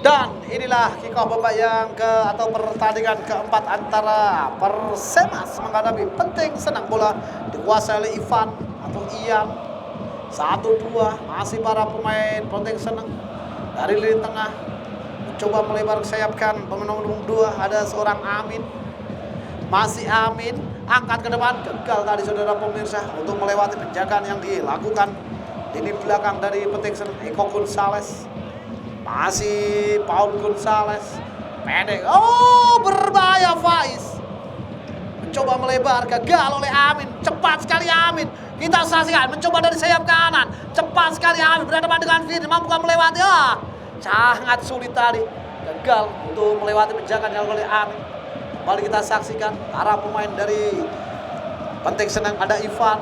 Dan inilah kick off babak yang atau pertandingan keempat antara Persemas menghadapi Penting Senang. Bola dikuasai oleh Ivan atau Ian. 1-2 masih para pemain Penting Senang dari lini tengah mencoba melebar ke sayap kan. Pemain nomor 2 ada seorang Amin. Masih Amin angkat ke depan, gagal tadi saudara pemirsa untuk melewati penjagaan yang dilakukan di belakang dari Penting Senang. Eko Gonzales. Masih Paul Gonzales, pendek, oh berbahaya Faiz. Mencoba melebar, gagal oleh Amin, cepat sekali Amin. Kita saksikan, mencoba dari sayap kanan, cepat sekali Amin, berhadapan dengan Firly, mampukah melewati? Sangat sulit tadi, gagal untuk melewati penjagaan yang oleh Amin. Kembali kita saksikan, para pemain dari Penting Senang ada Ivan.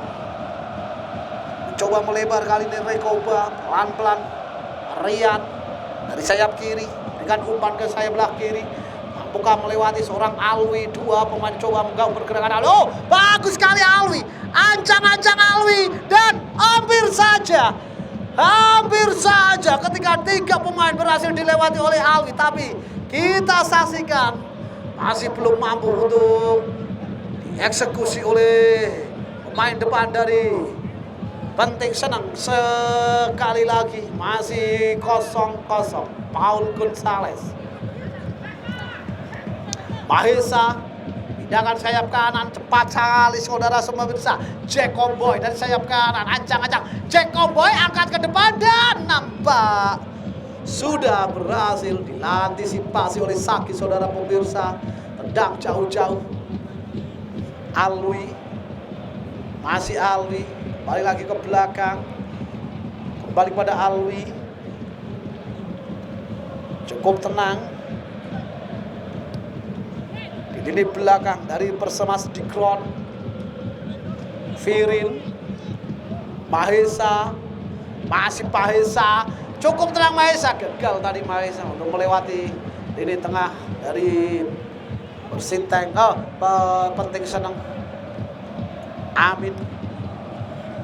Mencoba melebar kali ini Rekoba, pelan-pelan, Rian. Dari sayap kiri, dengan umpan ke sayap belah kiri, mampukah melewati seorang Alwi. Dua pemain coba menggabung pergerakan Alwi. Oh, bagus sekali Alwi, ancang-ancang Alwi, dan hampir saja ketika 3 pemain berhasil dilewati oleh Alwi. Tapi kita saksikan masih belum mampu untuk dieksekusi oleh pemain depan dari Penting Senang. Sekali lagi masih 0-0. Paul Gonzales, Mahesa pindahkan sayap kanan, cepat sekali saudara semua bisa. Jack Comboy dari sayap kanan, ancang-ancang Jack Comboy angkat ke depan dan nampak sudah berhasil diantisipasi oleh Saki saudara pemirsa. Tendang jauh-jauh Alwi, masih Alwi. Balik lagi ke belakang, kembali pada Alwi, cukup tenang di lini belakang dari Persemas di ground. Firly, Mahesa, masih Mahesa, cukup tenang Mahesa, gagal tadi Mahesa untuk melewati lini tengah dari Persinteng. Penting Senang. Amin,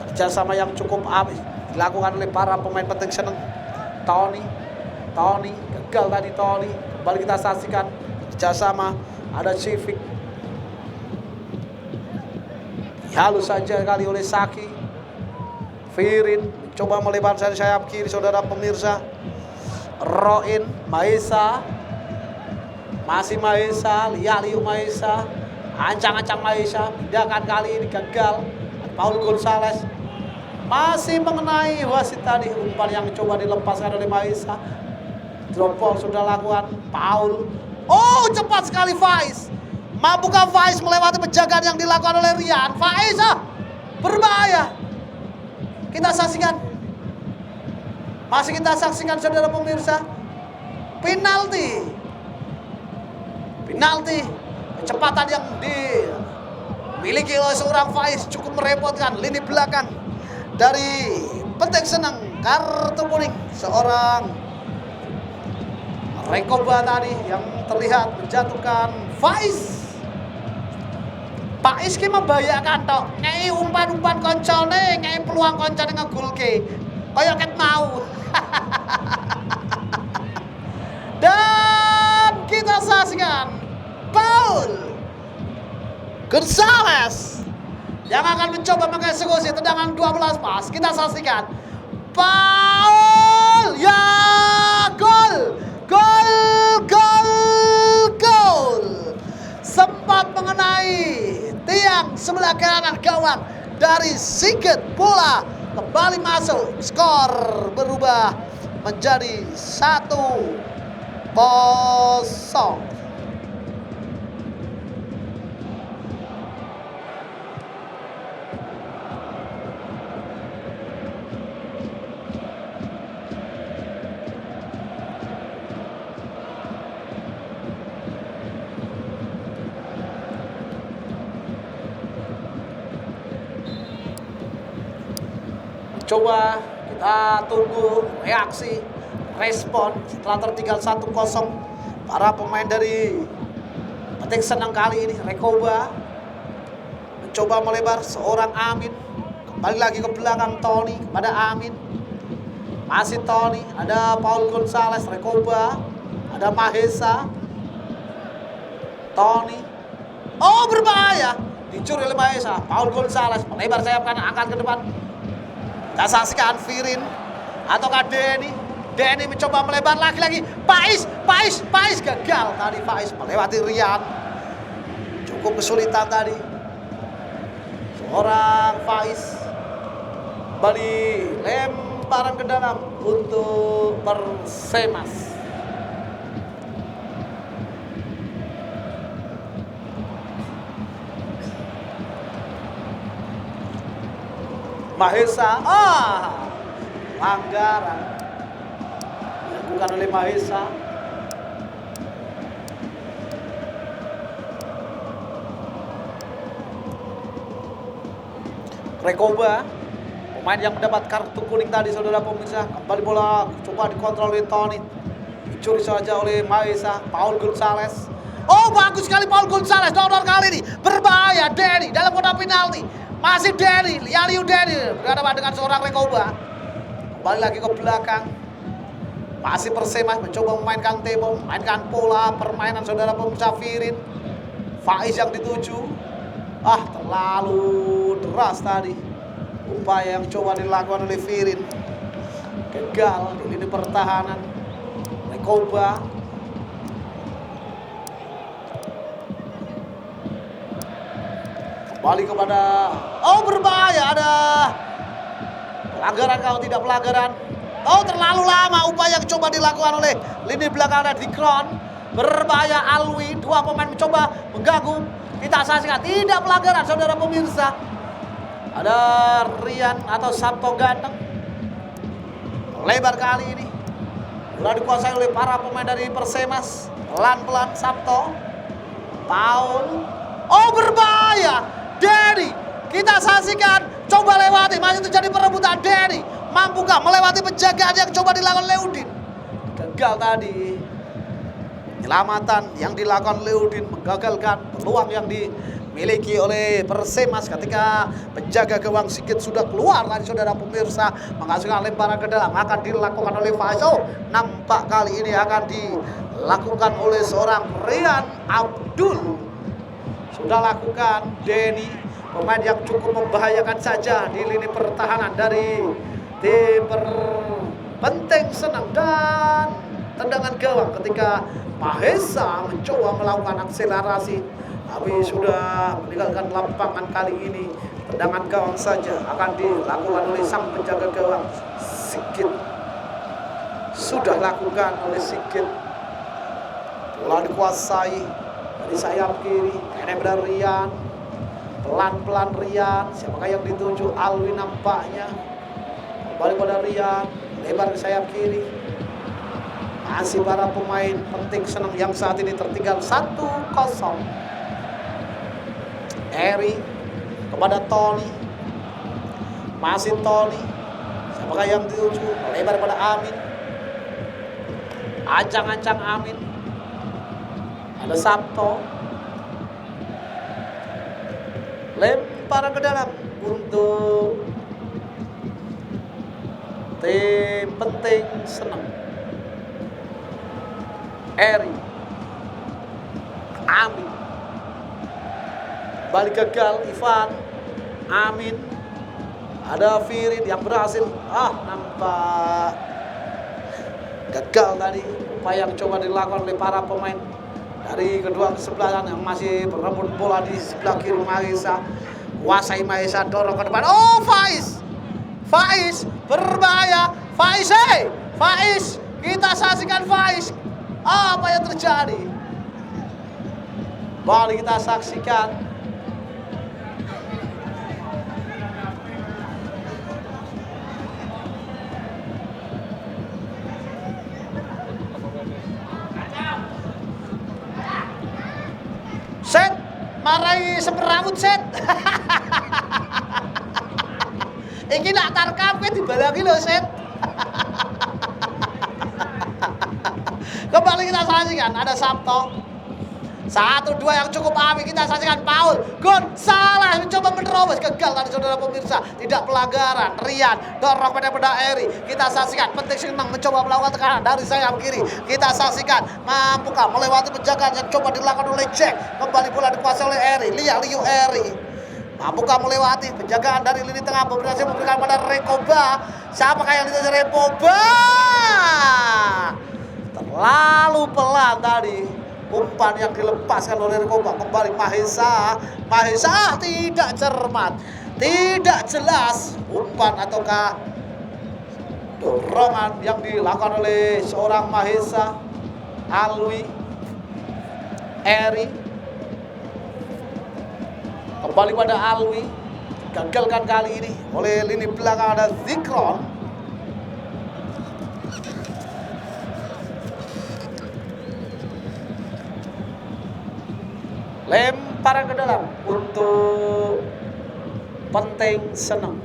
kerjasama yang cukup habis dilakukan oleh para pemain Penting Senang. Tony, gagal tadi Tony. Kembali kita saksikan kerjasama ada Civic. Halus saja kali oleh Saki. Firly coba melebar dari sayap kiri saudara pemirsa. Roin, Mahesa, masih Mahesa, Liu Mahesa, ancang-ancang Mahesa, pindahkan kali ini gagal. Paul Gonzales masih mengenai wasit tadi, umpan yang coba dilepaskan oleh Mahesa. Drop ball sudah lakukan Paul. Oh, cepat sekali Faiz. Mampukah Faiz melewati penjagaan yang dilakukan oleh Rian? Faiz berbahaya. Kita saksikan. Masih kita saksikan saudara pemirsa. Penalti. Kecepatan yang dimiliki oleh seorang Faiz cukup merepotkan lini belakang dari Penting Senang. Kartu kuning seorang Rekoba tadi yang terlihat menjatuhkan Faiz. Pak Iski membahayakan tok, ngei umpan-umpan koncone, ngei peluang koncone ngegulke kaya ket mau. Dan kita saksikan Paul Gonzales yang akan mencoba mengeksekusi tendangan 12 pas. Kita saksikan Paul, ya gol. Sempat mengenai tiang sebelah kanan gawang dari Sigit. Bola kembali masuk, skor berubah menjadi 1-0. Coba kita tunggu reaksi, respon setelah tertinggal 1-0. Para pemain dari Penting Senang kali ini Rekoba mencoba melebar seorang Amin. Kembali lagi ke belakang Tony kepada Amin. Masih Tony, ada Paul Gonzales, Rekoba. Ada Mahesa, Tony. Oh, berbahaya. Dicuri oleh Mahesa. Paul Gonzalez melebar sayap kanan, angkat ke depan. Kita saksikan Firin ataukah Denny. Denny mencoba melebar lagi-lagi. Faiz gagal tadi. Faiz melewati Rian. Cukup kesulitan tadi. Seorang Faiz kembali lemparan ke dalam untuk Persemas. Mahesa, pelanggaran dilakukan oleh Mahesa. Rekoba, pemain yang mendapat kartu kuning tadi, saudara pemirsa. Kembali bola coba dikontrol oleh Tony, dicuri saja oleh Mahesa. Paul Gonzalez, oh bagus sekali Paul Gonzalez. Donor kali ini berbahaya. Denny dalam kotak penalti. Masih Denny, Lialiu Denny berhadapan dengan seorang Rekoba. Kembali lagi ke belakang. Masih Persemas mencoba memainkan tempo, memainkan pola permainan saudara pemirsa. Firin, Faiz yang dituju. Terlalu deras tadi upaya yang coba dilakukan oleh Firin. Gagal di lini pertahanan. Rekoba. Kembali kepada, berbahaya, ada pelanggaran kalau tidak pelanggaran. Terlalu lama upaya yang coba dilakukan oleh lini belakang dari Kron. Berbahaya Alwi, dua pemain mencoba mengganggu. Kita saksikan tidak pelanggaran saudara pemirsa. Ada Rian atau Sabto ganteng. Lebar kali ini. Bola dikuasai oleh para pemain dari Persemas. Pelan-pelan Sabto. Paul. Berbahaya. Denny, kita saksikan coba lewati, masih terjadi perebutan. Denny mampukah melewati penjagaan yang coba dilakukan Leudin? Gagal tadi. Penyelamatan yang dilakukan Leudin menggagalkan peluang yang dimiliki oleh Persemas ketika penjaga gawang Sigit sudah keluar tadi saudara pemirsa, menghasilkan lemparan ke dalam. Akan dilakukan oleh Faiz. Nampak kali ini akan dilakukan oleh seorang Rian Abdul. Sudah lakukan Denny, pemain yang cukup membahayakan saja di lini pertahanan dari tim Penting Senang. Dan tendangan gawang ketika Mahesa mencoba melakukan akselerasi, tapi sudah meninggalkan lapangan. Kali ini tendangan gawang saja akan dilakukan oleh sang penjaga gawang Sigit. Sudah lakukan oleh Sigit. Bola dikuasai dari sayap kiri, enabler Rian. Pelan-pelan Rian, siapakah yang dituju? Alwi nampaknya. Kembali pada Rian, lebar ke sayap kiri. Masih para pemain Penting Senang yang saat ini tertinggal 1-0. Eri kepada Tony. Masih Tony. Siapakah yang dituju? Lebar pada Amin. Ancang-ancang Amin. Ada Sabto. Lemparan ke dalam untuk tim Penting Senang. Eri, Amin. Balik gagal Ivan. Amin. Ada Firin yang berhasil. Nampak gagal tadi upaya yang coba dilakukan oleh para pemain dari kedua kesebelasan yang masih berebut bola di sebelah kiri. Mahesa kuasai, Mahesa dorong ke depan. Faiz berbahaya. Faiz, kita saksikan Faiz. Apa yang terjadi? Mari kita saksikan. Set, marai semerawut set. Iki nak tarkam ke dibalangi lho set. Kembali kita saksikan, ada Sabto. 1-2 yang cukup api, kita saksikan Paul Gonzalez mencoba menerobos, gagal tadi saudara pemirsa, tidak pelanggaran. Rian dorong pada Eri, kita saksikan Penting Senang mencoba melakukan tekanan dari sayap kiri, kita saksikan mampukah melewati penjagaan yang coba dilakukan oleh Jack, kembali bola dikuasai oleh Eri, Liu Eri, mampukah melewati penjagaan dari lini tengah, berhasil memberikan pada Rekoba. Siapakah yang dikejar Rekoba? Terlalu pelan tadi umpan yang dilepaskan oleh Rekoba. Kembali Mahesa tidak cermat, tidak jelas umpan ataukah dorongan yang dilakukan oleh seorang Mahesa. Alwi, Eri, kembali pada Alwi, gagalkan kali ini oleh lini belakang ada Zikron. Lemparan ke dalam untuk Penting Senang.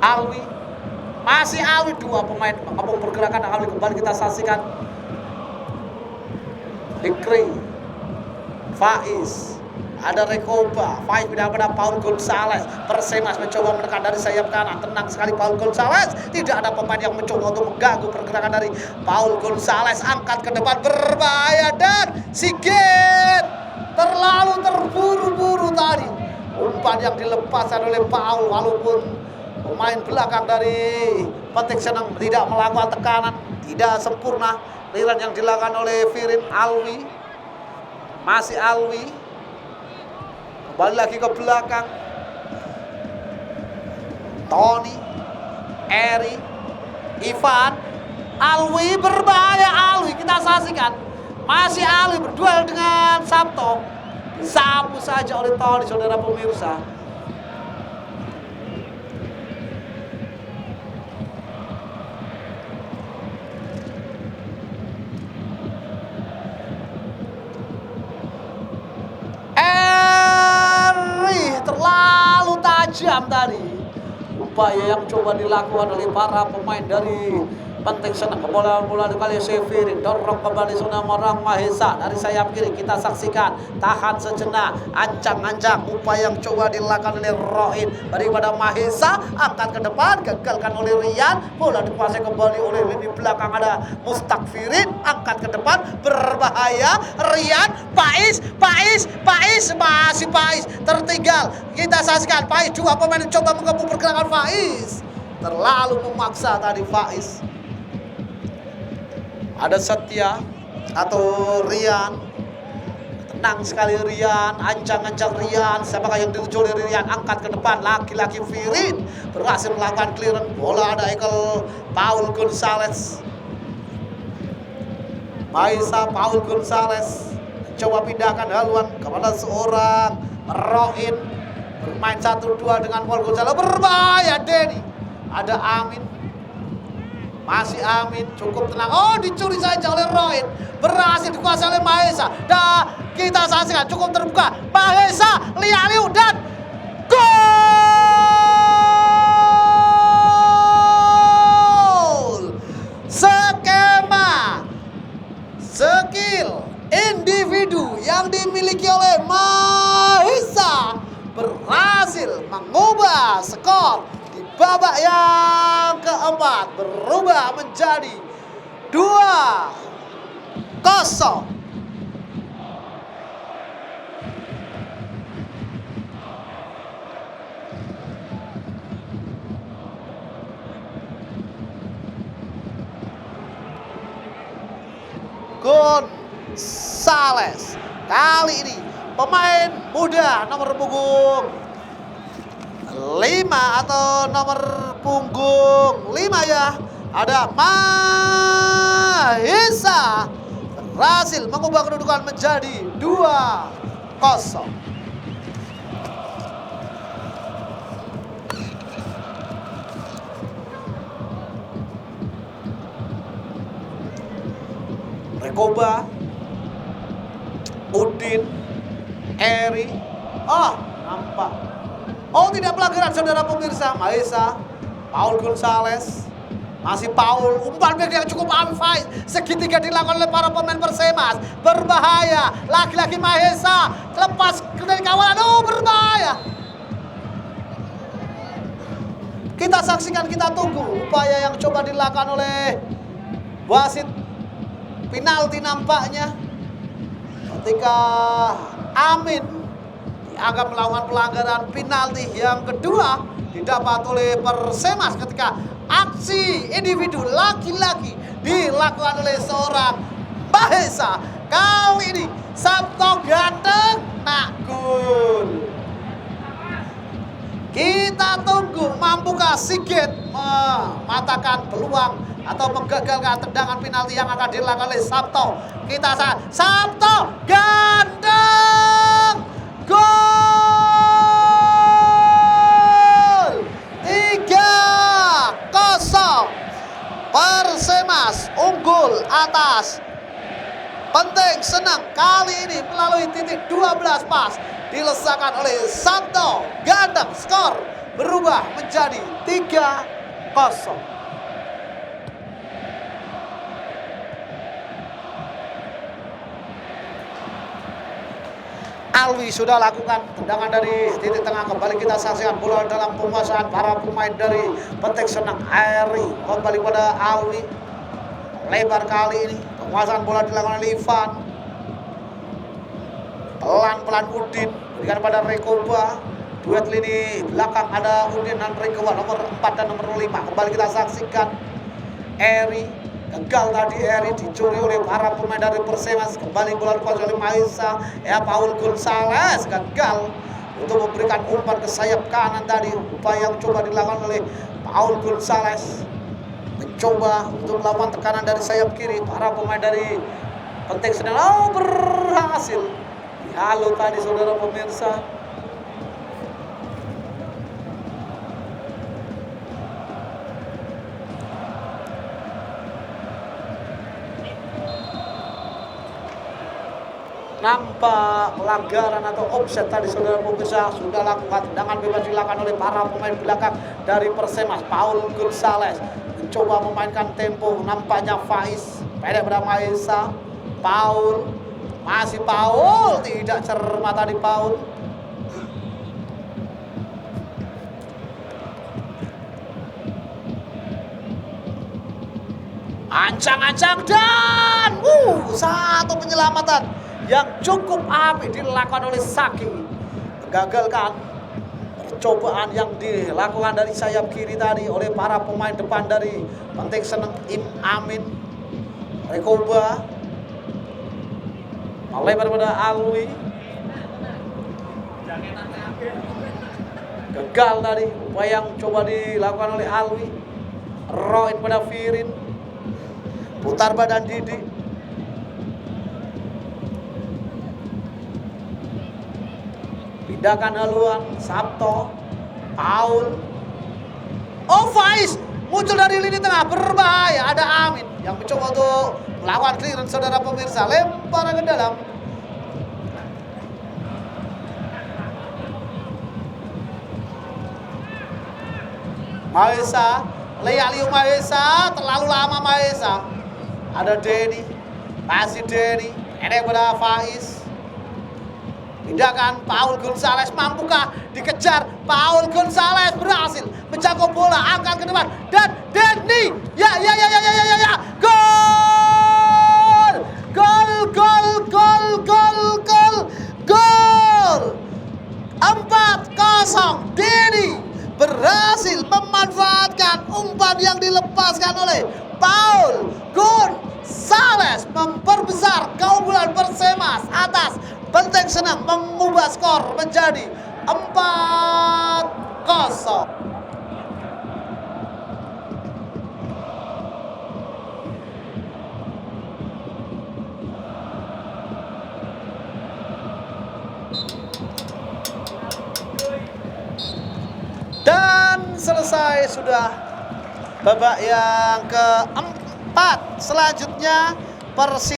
Alwi, masih Alwi, 2 pemain menghubung pergerakan Alwi. Kembali kita saksikan Dikri, Faiz, ada Rekoba, Faiz pindah pada Paul Gonzalez. Persemas mencoba menekan dari sayap kanan, tenang sekali Paul Gonzalez. Tidak ada pemain yang mencoba untuk mengganggu pergerakan dari Paul Gonzalez. Angkat ke depan, berbahaya, dan Sigit terlalu terburu-buru tadi. Umpan yang dilepaskan oleh Paul, walaupun pemain belakang dari Penting Senang tidak melakukan tekanan, tidak sempurna. Liran yang dilakukan oleh Firin. Alwi, masih Alwi, kembali lagi ke belakang. Tony, Eri, Ivan, Alwi, berbahaya Alwi. Kita saksikan masih Alwi berduel dengan Sabto, disapu saja oleh Tony saudara pemirsa. Terlalu tajam tadi upaya yang coba dilakukan oleh para pemain dari Penting Senang. Bola kali Severin dorong kembali zona Morang Mahesa dari sayap kiri. Kita saksikan tahan sejenak, ancang-ancang upaya yang coba dilakukan oleh Roin daripada Mahesa. Angkat ke depan, gagalkan oleh Rian. Bola dikuasai kembali oleh lini belakang ada Mustakfirin. Angkat ke depan, berbahaya. Rian, Faiz, masih Faiz tertinggal. Kita saksikan Faiz, 2 pemain coba menggabung pergerakan Faiz. Terlalu memaksa tadi Faiz. Ada Setia atau Rian, tenang sekali Rian, ancang-ancang Rian. Siapakah yang dituju oleh Rian? Angkat ke depan, laki-laki Firin berhasil melakukan clearance. Bola ada Ekel Paul Gonzalez. Maisa Paul Gonzalez coba pindahkan haluan kepada seorang Roin. Bermain 1-2 dengan Paul Gonzalez, berbahaya Denny. Ada Amin, masih Amin, cukup tenang. Oh, dicuri saja oleh Roin. Berhasil dikuasai oleh Mahesa. Dan kita saksikan cukup terbuka. Mahesa, Liu, dan gol. Skema, skill, individu yang dimiliki oleh Mahesa berhasil mengubah skor di babak yang keempat, berubah menjadi 2-0. Gonzalez kali ini pemain muda nomor punggung 5 atau nomor punggung 5 ya, ada Mahesa berhasil mengubah kedudukan menjadi 2-0. Rekoba, Udin, Eri, nampak. Oh, tidak pelanggaran saudara pemirsa. Mahesa Paul Gonzales. Masih Paul, umpan back yang cukup amfai. Segitiga dilakukan oleh para pemain Persemas. Berbahaya, lagi-lagi Mahesa lepas dari kawalan, berbahaya. Kita saksikan, kita tunggu upaya yang coba dilakukan oleh wasit penalti nampaknya. Ketika Amin dianggap melakukan pelanggaran penalti yang kedua didapat oleh Persemas ketika aksi individu laki-laki dilakukan oleh seorang Mahesa. Kali ini Sabto ganteng nak gol. Kita tunggu mampukah Sigit mematakan peluang atau menggagalkan tendangan penalti yang akan dilakukan oleh Sabto. Kita Sabto ganteng gol. 3-0. Persemas unggul atas Penting Senang kali ini melalui titik 12 pas dilesakan oleh Sabto ganteng. Skor berubah menjadi 3-0. Alwi sudah lakukan tendangan dari titik tengah. Kembali kita saksikan bola dalam penguasaan para pemain dari Penting Senang. Eri kembali pada Alwi. Lebar kali ini penguasaan bola dilakukan oleh Ivan. Pelan-pelan Udin berikan pada Rekoba. Duet lini belakang ada Udin dan Rekoba, nomor 4 dan nomor 5. Kembali kita saksikan Eri. Gagal tadi Eri dicuri oleh para pemain dari Persemas. Kembali bola dikuasai oleh Mahesa. Paul Gonzales gagal untuk memberikan umpan ke sayap kanan tadi. Upaya yang coba dilakukan oleh Paul Gonzales. Mencoba untuk melakukan tekanan dari sayap kiri. Para pemain dari Penting Senang berhasil. Halo tadi saudara pemirsa. Nampak pelanggaran atau offset tadi saudara pemirsa. Sudah lakukan tendangan bebas dilakukan oleh para pemain belakang dari Persemas. Paul Gonzales mencoba memainkan tempo. Nampaknya Faiz pendek pada Mahesa. Paul, masih Paul, tidak cermat tadi Paul. Ancang-ancang dan satu penyelamatan yang cukup apik dilakukan oleh Saki. Menggagalkan percobaan yang dilakukan dari sayap kiri tadi oleh para pemain depan dari Penting Senang. Amin, Rekoba, melebar pada Alwi. Gagal tadi upaya yang coba dilakukan oleh Alwi. Roin pada Firin. Putar badan Didi. Pindahkan haluan Sabto, Paul. Faiz muncul dari lini tengah, berbahaya. Ada Amin yang mencoba untuk melawan clearance saudara pemirsa. Lempar ke dalam. Mahesa, Liu Mahesa, terlalu lama Mahesa. Ada Denny, masih Denny. Ini pada Faiz. Pindahkan Paul Gonzales, mampukah dikejar? Paul Gonzales berhasil menjangkau bola, angkat ke depan dan Denny, ya, gol, gol, gol, gol, gol, gol, gol, 4-0. Denny berhasil memanfaatkan umpan yang dilepaskan oleh Paul Gonzales, memperbesar keunggulan Persemas atas Penting Senang, mengubah skor menjadi 4-0. Dan selesai sudah babak yang keempat. Selanjutnya Persi